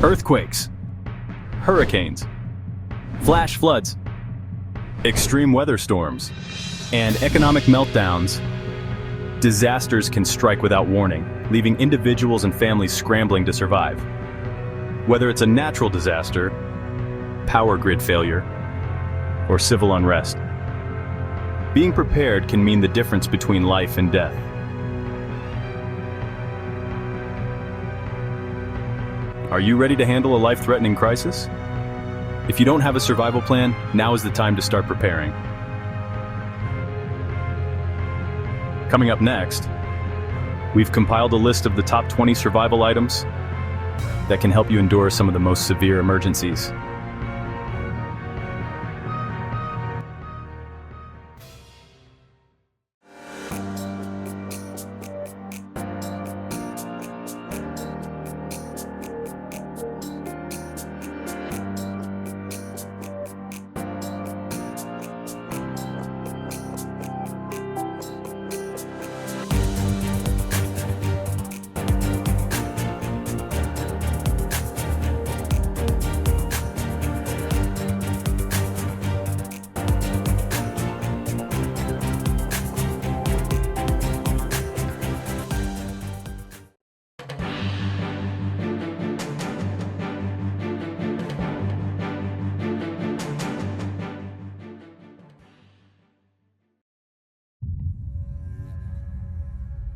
Earthquakes, hurricanes, flash floods, extreme weather storms, and economic meltdowns. Disasters can strike without warning, leaving individuals and families scrambling to survive. Whether it's a natural disaster, power grid failure, or civil unrest, being prepared can mean the difference between life and death. Are you ready to handle a life-threatening crisis? If you don't have a survival plan, now is the time to start preparing. Coming up next, we've compiled a list of the top 20 survival items that can help you endure some of the most severe emergencies.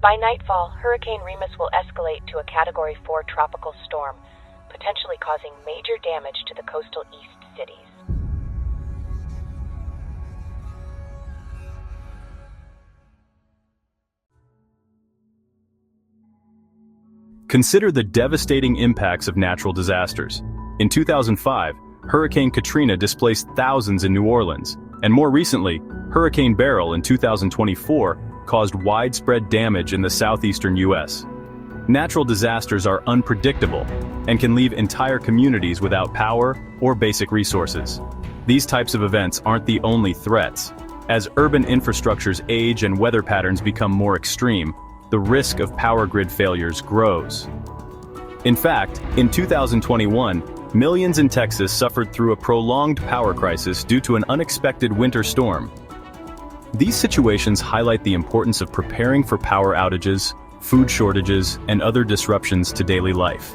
By nightfall, Hurricane Remus will escalate to a Category 4 tropical storm, potentially causing major damage to the coastal east cities. Consider the devastating impacts of natural disasters. In 2005, Hurricane Katrina displaced thousands in New Orleans, and more recently, Hurricane Beryl in 2024 caused widespread damage in the southeastern U.S. Natural disasters are unpredictable and can leave entire communities without power or basic resources. These types of events aren't the only threats. As urban infrastructures age and weather patterns become more extreme, the risk of power grid failures grows. In fact, in 2021, millions in Texas suffered through a prolonged power crisis due to an unexpected winter storm. These situations highlight the importance of preparing for power outages, food shortages, and other disruptions to daily life.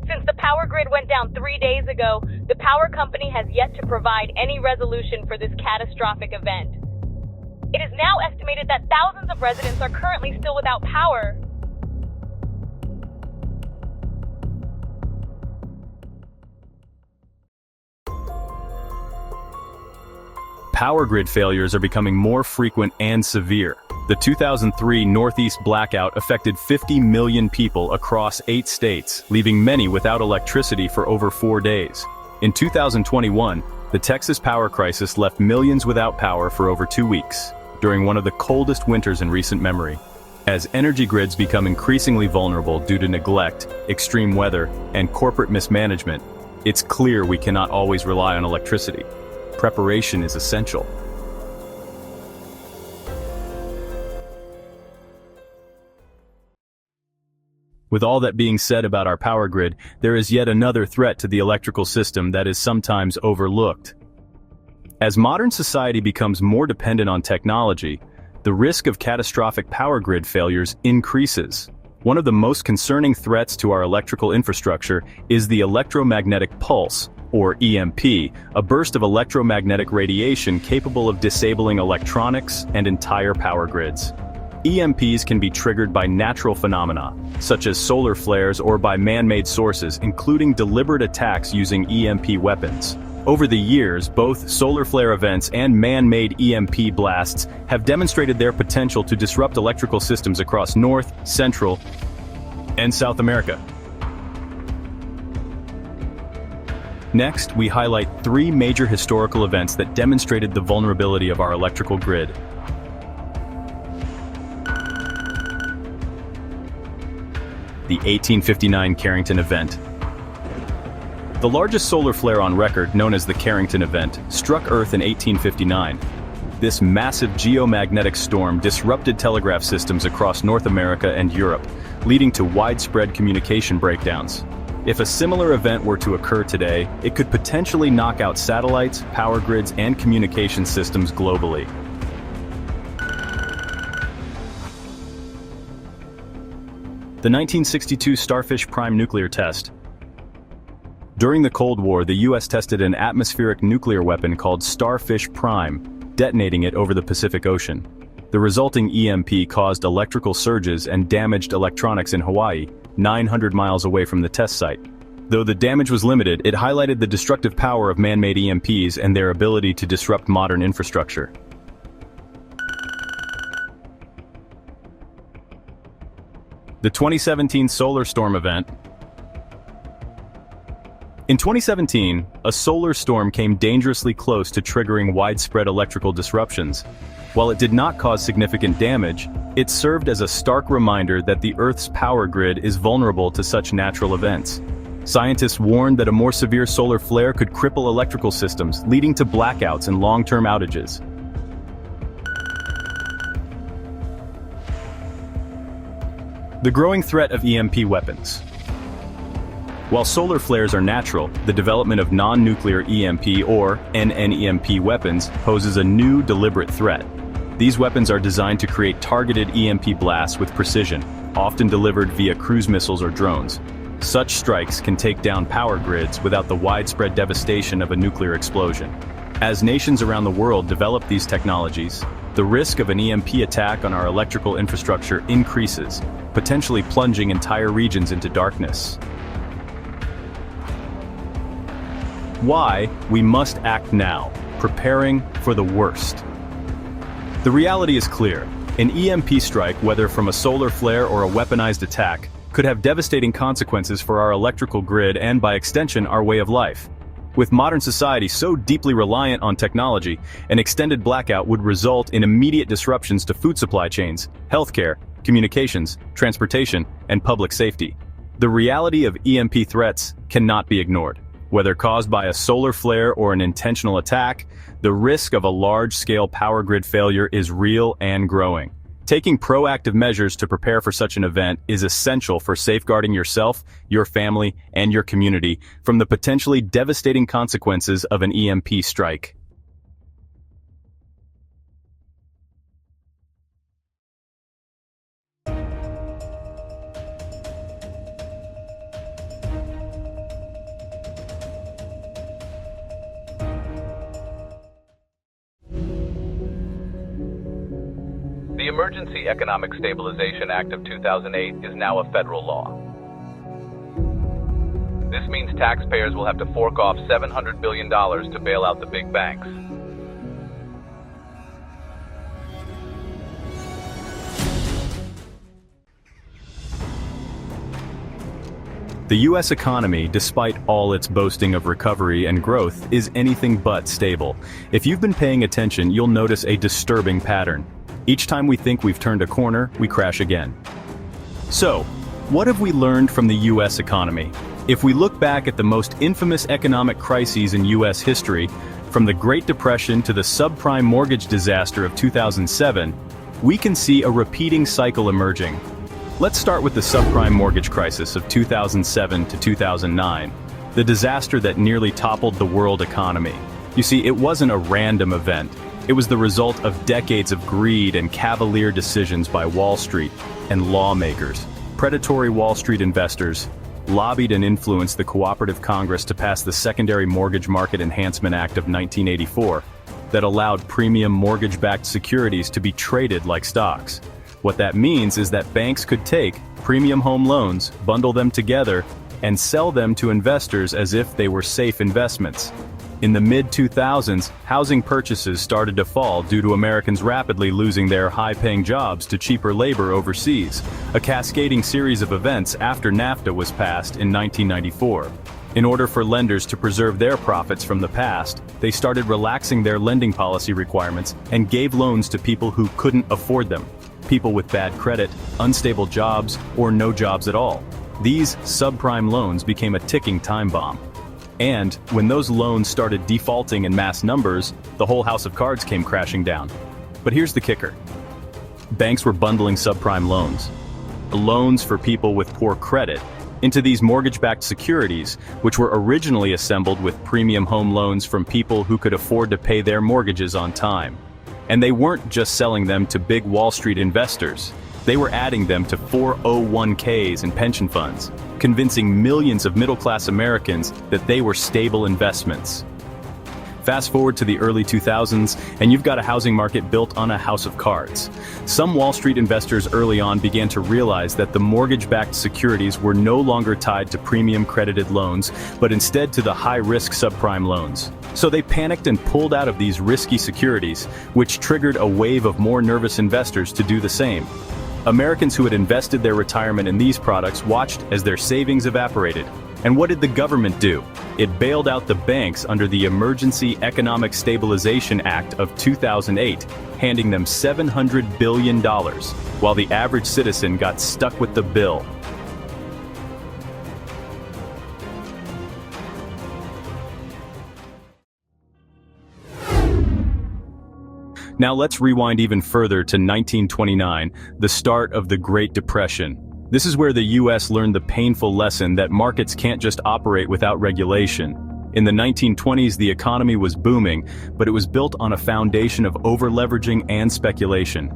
Since the power grid went down 3 days ago, the power company has yet to provide any resolution for this catastrophic event. It is now estimated that thousands of residents are currently still without power. Power grid failures are becoming more frequent and severe. The 2003 Northeast blackout affected 50 million people across 8 states, leaving many without electricity for over 4 days. In 2021, the Texas power crisis left millions without power for over 2 weeks, during one of the coldest winters in recent memory. As energy grids become increasingly vulnerable due to neglect, extreme weather, and corporate mismanagement, it's clear we cannot always rely on electricity. Preparation is essential. With all that being said about our power grid, there is yet another threat to the electrical system that is sometimes overlooked. As modern society becomes more dependent on technology, the risk of catastrophic power grid failures increases. One of the most concerning threats to our electrical infrastructure is the electromagnetic pulse, or EMP, a burst of electromagnetic radiation capable of disabling electronics and entire power grids. EMPs can be triggered by natural phenomena, such as solar flares, or by man-made sources, including deliberate attacks using EMP weapons. Over the years, both solar flare events and man-made EMP blasts have demonstrated their potential to disrupt electrical systems across North, Central, and South America. Next, we highlight 3 major historical events that demonstrated the vulnerability of our electrical grid. the 1859 Carrington event. The largest solar flare on record, known as the Carrington event, struck Earth in 1859. This massive geomagnetic storm disrupted telegraph systems across North America and Europe, leading to widespread communication breakdowns. If a similar event were to occur today, it could potentially knock out satellites, power grids, and communication systems globally. The 1962 Starfish Prime nuclear test. During the Cold War, the US tested an atmospheric nuclear weapon called Starfish Prime, detonating it over the Pacific Ocean. The resulting EMP caused electrical surges and damaged electronics in Hawaii, 900 miles away from the test site. Though the damage was limited, it highlighted the destructive power of man-made EMPs and their ability to disrupt modern infrastructure. The 2017 solar storm event. In 2017, a solar storm came dangerously close to triggering widespread electrical disruptions. While it did not cause significant damage, it served as a stark reminder that the Earth's power grid is vulnerable to such natural events. Scientists warned that a more severe solar flare could cripple electrical systems, leading to blackouts and long-term outages. The growing threat of EMP weapons. While solar flares are natural, the development of non-nuclear EMP or NNEMP weapons poses a new, deliberate threat. These weapons are designed to create targeted EMP blasts with precision, often delivered via cruise missiles or drones. Such strikes can take down power grids without the widespread devastation of a nuclear explosion. As nations around the world develop these technologies, the risk of an EMP attack on our electrical infrastructure increases, potentially plunging entire regions into darkness. Why we must act now, preparing for the worst. The reality is clear. An EMP strike, whether from a solar flare or a weaponized attack, could have devastating consequences for our electrical grid and, by extension, our way of life. With modern society so deeply reliant on technology, an extended blackout would result in immediate disruptions to food supply chains, healthcare, communications, transportation, and public safety. The reality of EMP threats cannot be ignored. Whether caused by a solar flare or an intentional attack, the risk of a large-scale power grid failure is real and growing. Taking proactive measures to prepare for such an event is essential for safeguarding yourself, your family, and your community from the potentially devastating consequences of an EMP strike. The Emergency Economic Stabilization Act of 2008 is now a federal law. This means taxpayers will have to fork off $700 billion to bail out the big banks. The U.S. economy, despite all its boasting of recovery and growth, is anything but stable. If you've been paying attention, you'll notice a disturbing pattern. Each time we think we've turned a corner, we crash again. So, what have we learned from the U.S. economy? If we look back at the most infamous economic crises in U.S. history, from the Great Depression to the subprime mortgage disaster of 2007, we can see a repeating cycle emerging. Let's start with the subprime mortgage crisis of 2007 to 2009, the disaster that nearly toppled the world economy. You see, it wasn't a random event. It was the result of decades of greed and cavalier decisions by Wall Street and lawmakers. Predatory Wall Street investors lobbied and influenced the Cooperative Congress to pass the Secondary Mortgage Market Enhancement Act of 1984 that allowed premium mortgage-backed securities to be traded like stocks. What that means is that banks could take premium home loans, bundle them together, and sell them to investors as if they were safe investments. In the mid-2000s, housing purchases started to fall due to Americans rapidly losing their high-paying jobs to cheaper labor overseas, a cascading series of events after NAFTA was passed in 1994. In order for lenders to preserve their profits from the past, they started relaxing their lending policy requirements and gave loans to people who couldn't afford them, people with bad credit, unstable jobs, or no jobs at all. These subprime loans became a ticking time bomb. And when those loans started defaulting in mass numbers, the whole house of cards came crashing down. But here's the kicker. Banks were bundling subprime loans for people with poor credit, into these mortgage-backed securities, which were originally assembled with premium home loans from people who could afford to pay their mortgages on time. And they weren't just selling them to big Wall Street investors. They were adding them to 401ks and pension funds, convincing millions of middle-class Americans that they were stable investments. Fast forward to the early 2000s, and you've got a housing market built on a house of cards. Some Wall Street investors early on began to realize that the mortgage-backed securities were no longer tied to premium-credited loans, but instead to the high-risk subprime loans. So they panicked and pulled out of these risky securities, which triggered a wave of more nervous investors to do the same. Americans who had invested their retirement in these products watched as their savings evaporated. And what did the government do? It bailed out the banks under the Emergency Economic Stabilization Act of 2008, handing them $700 billion, while the average citizen got stuck with the bill. Now let's rewind even further to 1929, the start of the Great Depression. This is where the US learned the painful lesson that markets can't just operate without regulation. In the 1920s, the economy was booming, but it was built on a foundation of over-leveraging and speculation.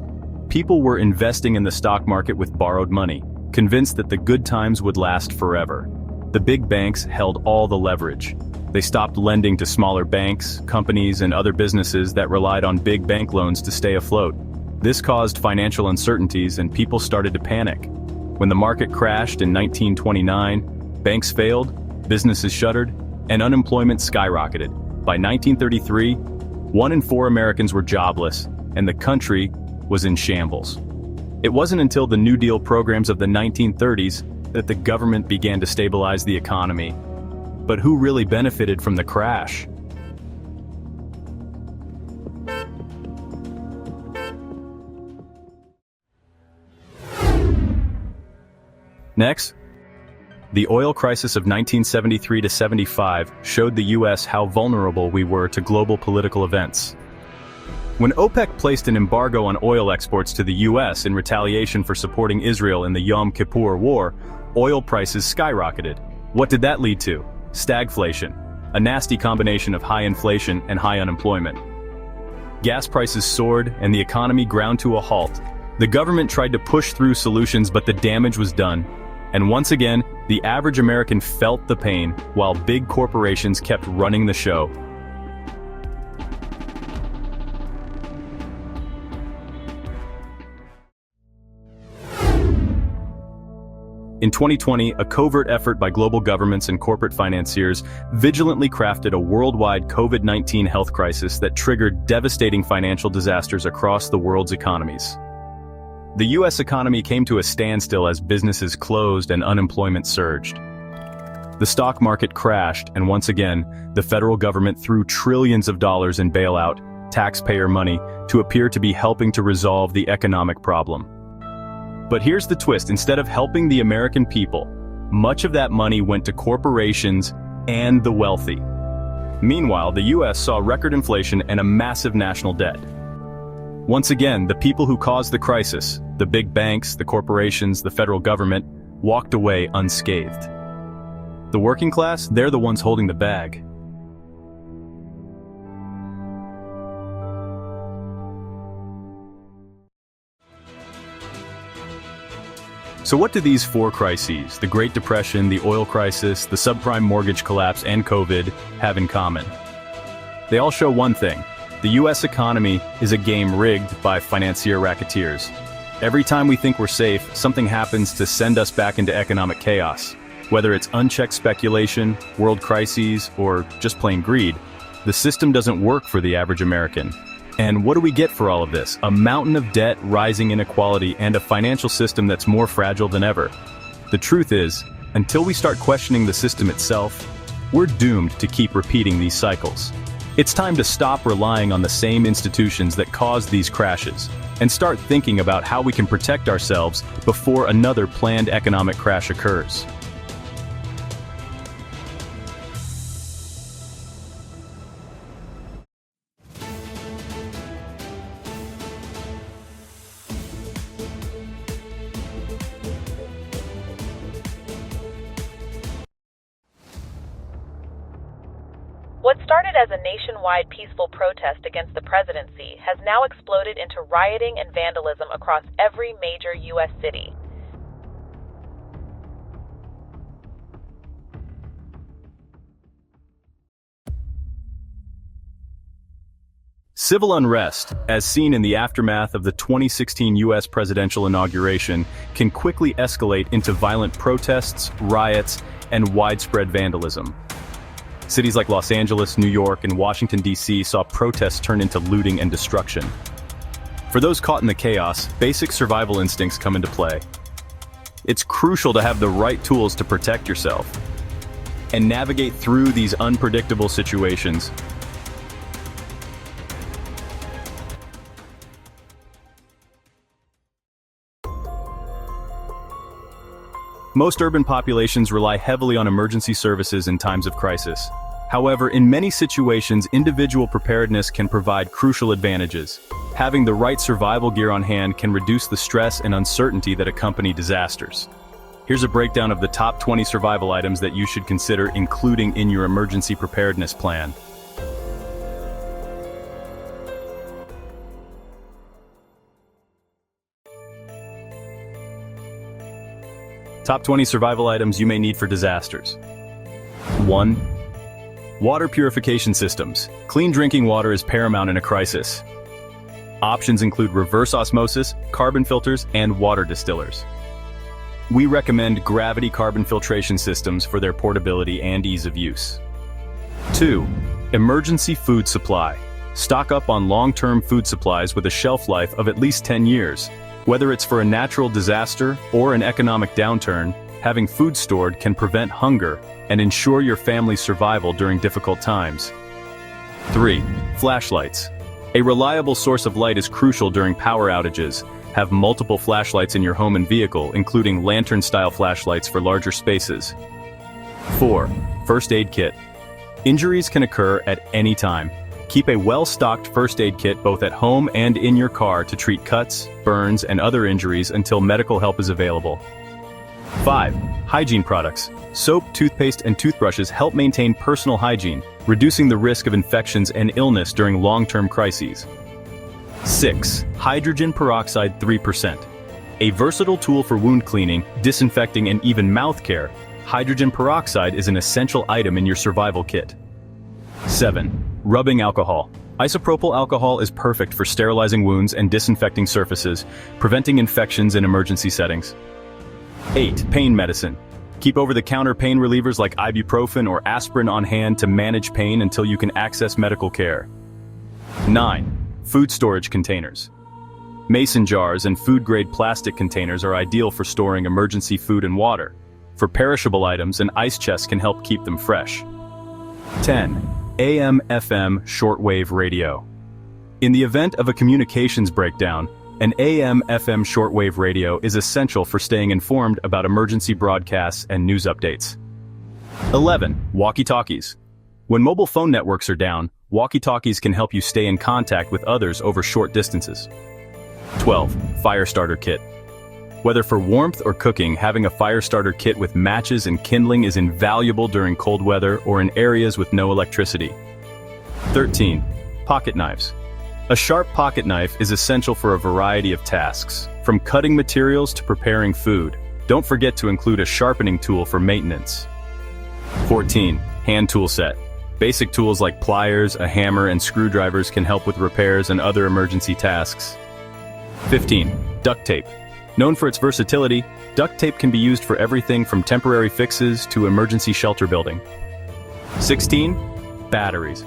People were investing in the stock market with borrowed money, convinced that the good times would last forever. The big banks held all the leverage. They stopped lending to smaller banks, companies, and other businesses that relied on big bank loans to stay afloat. This caused financial uncertainties and people started to panic. When the market crashed in 1929, banks failed, businesses shuttered, and unemployment skyrocketed. By 1933, 1 in 4 Americans were jobless, and the country was in shambles. It wasn't until the New Deal programs of the 1930s that the government began to stabilize the economy. But who really benefited from the crash? Next, the oil crisis of 1973 to 75 showed the US how vulnerable we were to global political events. When OPEC placed an embargo on oil exports to the US in retaliation for supporting Israel in the Yom Kippur War, oil prices skyrocketed. What did that lead to? Stagflation, a nasty combination of high inflation and high unemployment. Gas prices soared and the economy ground to a halt. The government tried to push through solutions, but the damage was done. And once again, the average American felt the pain while big corporations kept running the show. In 2020, a covert effort by global governments and corporate financiers vigilantly crafted a worldwide COVID-19 health crisis that triggered devastating financial disasters across the world's economies. The US economy came to a standstill as businesses closed and unemployment surged. The stock market crashed, and once again, the federal government threw trillions of dollars in bailout, taxpayer money, to appear to be helping to resolve the economic problem. But here's the twist: instead of helping the American people, much of that money went to corporations and the wealthy. Meanwhile, the US saw record inflation and a massive national debt. Once again, the people who caused the crisis, the big banks, the corporations, the federal government, walked away unscathed. The working class, they're the ones holding the bag. So what do these 4 crises, the Great Depression, the oil crisis, the subprime mortgage collapse, and COVID, have in common? They all show one thing: the US economy is a game rigged by financier racketeers. Every time we think we're safe, something happens to send us back into economic chaos. Whether it's unchecked speculation, world crises, or just plain greed, the system doesn't work for the average American. And what do we get for all of this? A mountain of debt, rising inequality, and a financial system that's more fragile than ever. The truth is, until we start questioning the system itself, we're doomed to keep repeating these cycles. It's time to stop relying on the same institutions that caused these crashes. and start thinking about how we can protect ourselves before another planned economic crash occurs. What started as a nationwide peaceful protest against the presidency has now exploded into rioting and vandalism across every major U.S. city. Civil unrest, as seen in the aftermath of the 2016 U.S. presidential inauguration, can quickly escalate into violent protests, riots, and widespread vandalism. Cities like Los Angeles, New York, and Washington, D.C. saw protests turn into looting and destruction. For those caught in the chaos, basic survival instincts come into play. It's crucial to have the right tools to protect yourself and navigate through these unpredictable situations. Most urban populations rely heavily on emergency services in times of crisis. However, in many situations, individual preparedness can provide crucial advantages. Having the right survival gear on hand can reduce the stress and uncertainty that accompany disasters. Here's a breakdown of the top 20 survival items that you should consider including in your emergency preparedness plan. Top 20 survival items you may need for disasters. 1. Water purification systems. Clean drinking water is paramount in a crisis. Options include reverse osmosis, carbon filters, and water distillers. We recommend gravity carbon filtration systems for their portability and ease of use. 2. Emergency food supply. Stock up on long-term food supplies with a shelf life of at least 10 years. Whether it's for a natural disaster or an economic downturn, having food stored can prevent hunger and ensure your family's survival during difficult times. 3. Flashlights. A reliable source of light is crucial during power outages. Have multiple flashlights in your home and vehicle, including lantern-style flashlights for larger spaces. 4. First aid kit. Injuries can occur at any time. Keep a well-stocked first aid kit both at home and in your car to treat cuts, burns, and other injuries until medical help is available. 5. Hygiene products. Soap, toothpaste, and toothbrushes help maintain personal hygiene, reducing the risk of infections and illness during long-term crises. 6. Hydrogen peroxide 3%. A versatile tool for wound cleaning, disinfecting, and even mouth care, hydrogen peroxide is an essential item in your survival kit. 7. Rubbing alcohol. Isopropyl alcohol is perfect for sterilizing wounds and disinfecting surfaces, preventing infections in emergency settings. 8. Pain medicine. Keep over-the-counter pain relievers like ibuprofen or aspirin on hand to manage pain until you can access medical care. 9. Food storage containers. Mason jars and food-grade plastic containers are ideal for storing emergency food and water. For perishable items, an ice chest can help keep them fresh. 10. AM/FM shortwave radio. In the event of a communications breakdown, an AM/FM shortwave radio is essential for staying informed about emergency broadcasts and news updates. 11. Walkie-talkies. When mobile phone networks are down, walkie-talkies can help you stay in contact with others over short distances. 12. Fire starter kit. Whether for warmth or cooking, having a fire starter kit with matches and kindling is invaluable during cold weather or in areas with no electricity. 13. Pocket knives. A sharp pocket knife is essential for a variety of tasks, from cutting materials to preparing food. Don't forget to include a sharpening tool for maintenance. 14. Hand tool set. Basic tools like pliers, a hammer, and screwdrivers can help with repairs and other emergency tasks. 15. Duct tape. Known for its versatility, duct tape can be used for everything from temporary fixes to emergency shelter building. 16. Batteries.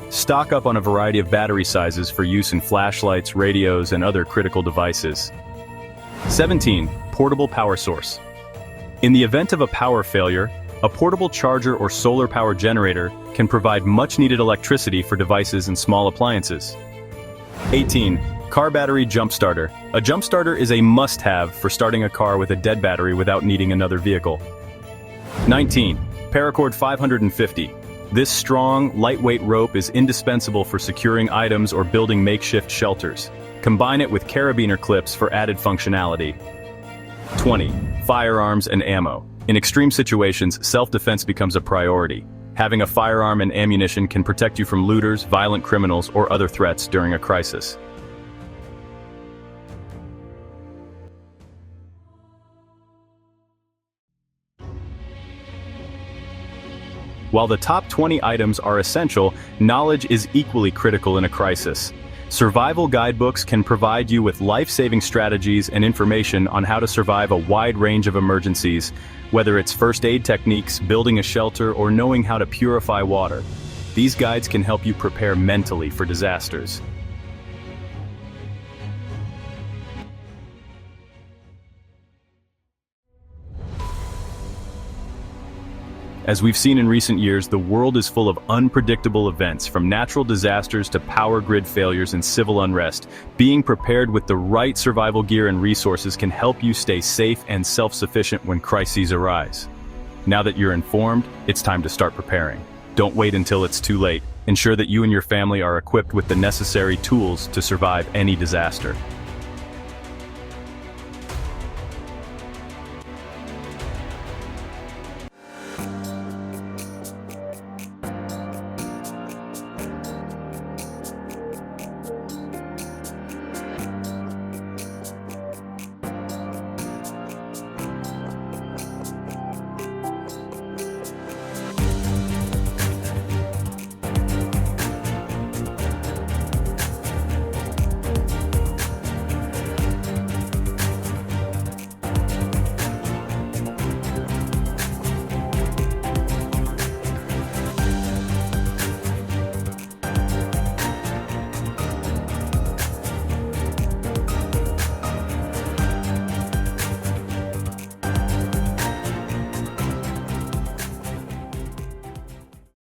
Stock up on a variety of battery sizes for use in flashlights, radios, and other critical devices. 17. Portable power source. In the event of a power failure, a portable charger or solar power generator can provide much-needed electricity for devices and small appliances. 18. Car battery jump starter. A jump starter is a must-have for starting a car with a dead battery without needing another vehicle. 19. Paracord 550. This strong, lightweight rope is indispensable for securing items or building makeshift shelters. Combine it with carabiner clips for added functionality. 20. Firearms and ammo. In extreme situations, self-defense becomes a priority. Having a firearm and ammunition can protect you from looters, violent criminals, or other threats during a crisis. While the top 20 items are essential, knowledge is equally critical in a crisis. Survival guidebooks can provide you with life-saving strategies and information on how to survive a wide range of emergencies, whether it's first aid techniques, building a shelter, or knowing how to purify water. These guides can help you prepare mentally for disasters. As we've seen in recent years, the world is full of unpredictable events, from natural disasters to power grid failures and civil unrest. Being prepared with the right survival gear and resources can help you stay safe and self-sufficient when crises arise. Now that you're informed, it's time to start preparing. Don't wait until it's too late. Ensure that you and your family are equipped with the necessary tools to survive any disaster.